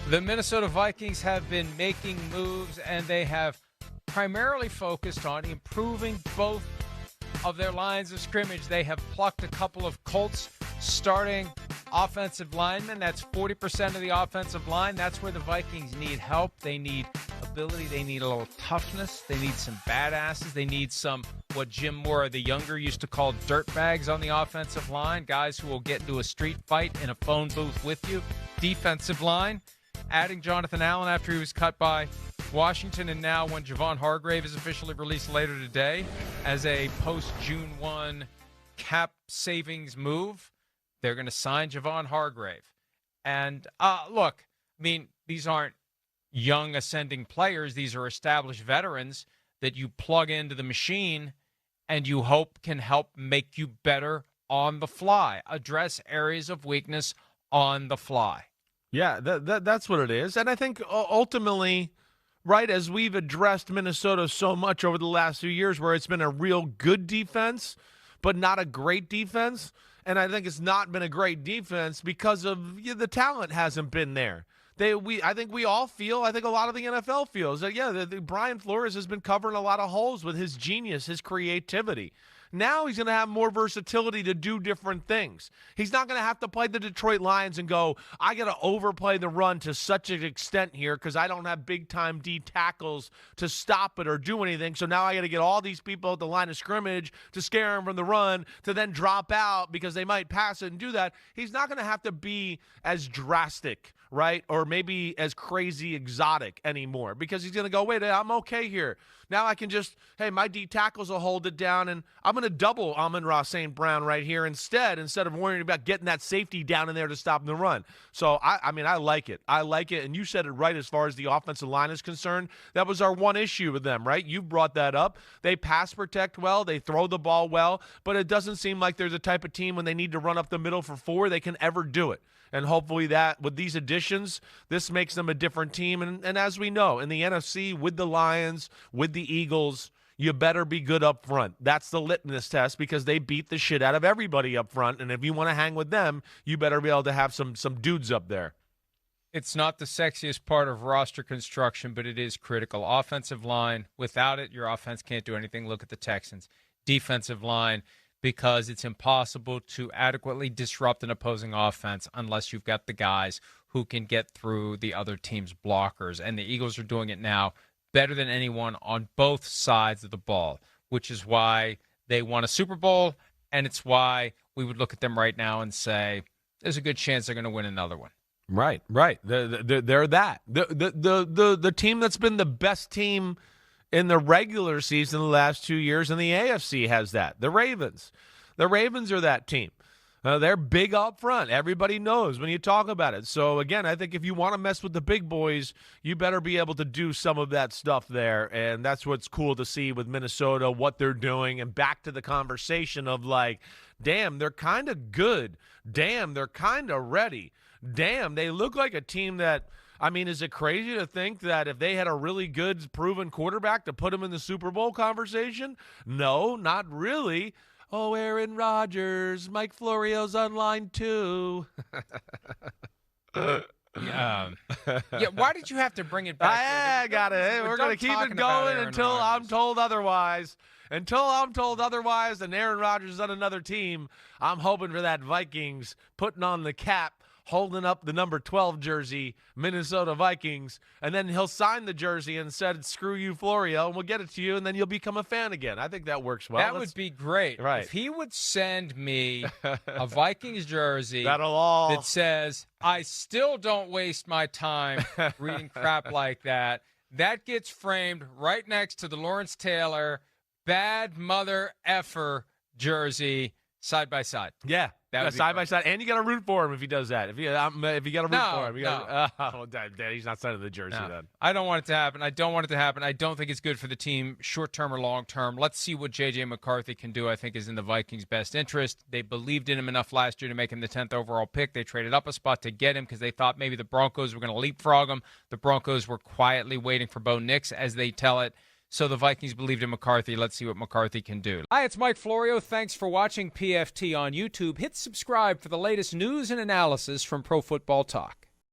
The Minnesota Vikings have been making moves, and they have primarily focused on improving both of their lines of scrimmage. They have plucked a couple of Colts starting offensive linemen. That's 40% of the offensive line. That's where the Vikings need help. They need ability. They need a little toughness. They need some badasses. They need some, what Jim Mora, the younger, used to call dirtbags on the offensive line, guys who will get into a street fight in a phone booth with you. Defensive line, adding Jonathan Allen after he was cut by Washington, and now when Javon Hargrave is officially released later today as a post-June 1 cap savings move, they're going to sign Javon Hargrave. And look, I mean, these aren't young ascending players. These are established veterans that you plug into the machine and you hope can help make you better on the fly, address areas of weakness on the fly. Yeah, that's what it is. And I think ultimately, right, as we've addressed Minnesota so much over the last few years where it's been a real good defense, but not a great defense, and I think it's not been a great defense because of the talent hasn't been there. I think we all feel, I think a lot of the NFL feels that, Brian Flores has been covering a lot of holes with his genius, his creativity. Now he's going to have more versatility to do different things. He's not going to have to play the Detroit Lions and go, I got to overplay the run to such an extent here because I don't have big-time D tackles to stop it or do anything. So now I got to get all these people at the line of scrimmage to scare them from the run to then drop out because they might pass it and do that. He's not going to have to be as drastic, right, or maybe as crazy exotic anymore because he's going to go, wait, I'm okay here. Now I can just, my D tackles will hold it down, and I'm going to double Amon-Ra St. Brown right here instead of worrying about getting that safety down in there to stop the run. So, I like it. I like it, and you said it right as far as the offensive line is concerned. That was our one issue with them, right? You brought that up. They pass protect well. They throw the ball well, but it doesn't seem like they're the type of team when they need to run up the middle for 4, they can ever do it. And hopefully that, with these additions, this makes them a different team. And as we know, in the NFC, with the Lions, with the Eagles, you better be good up front. That's the litmus test because they beat the shit out of everybody up front. And if you want to hang with them, you better be able to have some dudes up there. It's not the sexiest part of roster construction, but it is critical. Offensive line, without it, your offense can't do anything. Look at the Texans. Defensive line, because it's impossible to adequately disrupt an opposing offense unless you've got the guys who can get through the other team's blockers. And the Eagles are doing it now better than anyone on both sides of the ball, which is why they won a Super Bowl, and it's why we would look at them right now and say, there's a good chance they're going to win another one. Right. They're that. The team that's been the best team in the regular season the last 2 years, and the AFC has that. The Ravens are that team. They're big up front. Everybody knows when you talk about it. So, again, I think if you want to mess with the big boys, you better be able to do some of that stuff there, and that's what's cool to see with Minnesota, what they're doing, and back to the conversation of, like, damn, they're kind of good. Damn, they're kind of ready. Damn, they look like a team that – is it crazy to think that if they had a really good, proven quarterback to put them in the Super Bowl conversation? No, not really. Oh, Aaron Rodgers, Mike Florio's on line 2. Yeah, why did you have to bring it back? I got it. We're going to keep it going until I'm told otherwise. Until I'm told otherwise and Aaron Rodgers is on another team, I'm hoping for that Vikings putting on the cap, holding up the number 12 jersey, Minnesota Vikings, and then he'll sign the jersey and said, screw you, Florio, and we'll get it to you, and then you'll become a fan again. I think that works well. That would be great. Right. If he would send me a Vikings jersey that says, I still don't waste my time reading crap like that, that gets framed right next to the Lawrence Taylor bad mother effer jersey side by side. Yeah. Side by side, and you got to root for him if he does that. If you got to root for him, he's not signing the jersey then. I don't want it to happen. I don't want it to happen. I don't think it's good for the team, short term or long term. Let's see what J.J. McCarthy can do. I think is in the Vikings' best interest. They believed in him enough last year to make him the 10th overall pick. They traded up a spot to get him because they thought maybe the Broncos were going to leapfrog him. The Broncos were quietly waiting for Bo Nix, as they tell it. So the Vikings believed in McCarthy. Let's see what McCarthy can do. Hi, it's Mike Florio. Thanks for watching PFT on YouTube. Hit subscribe for the latest news and analysis from Pro Football Talk.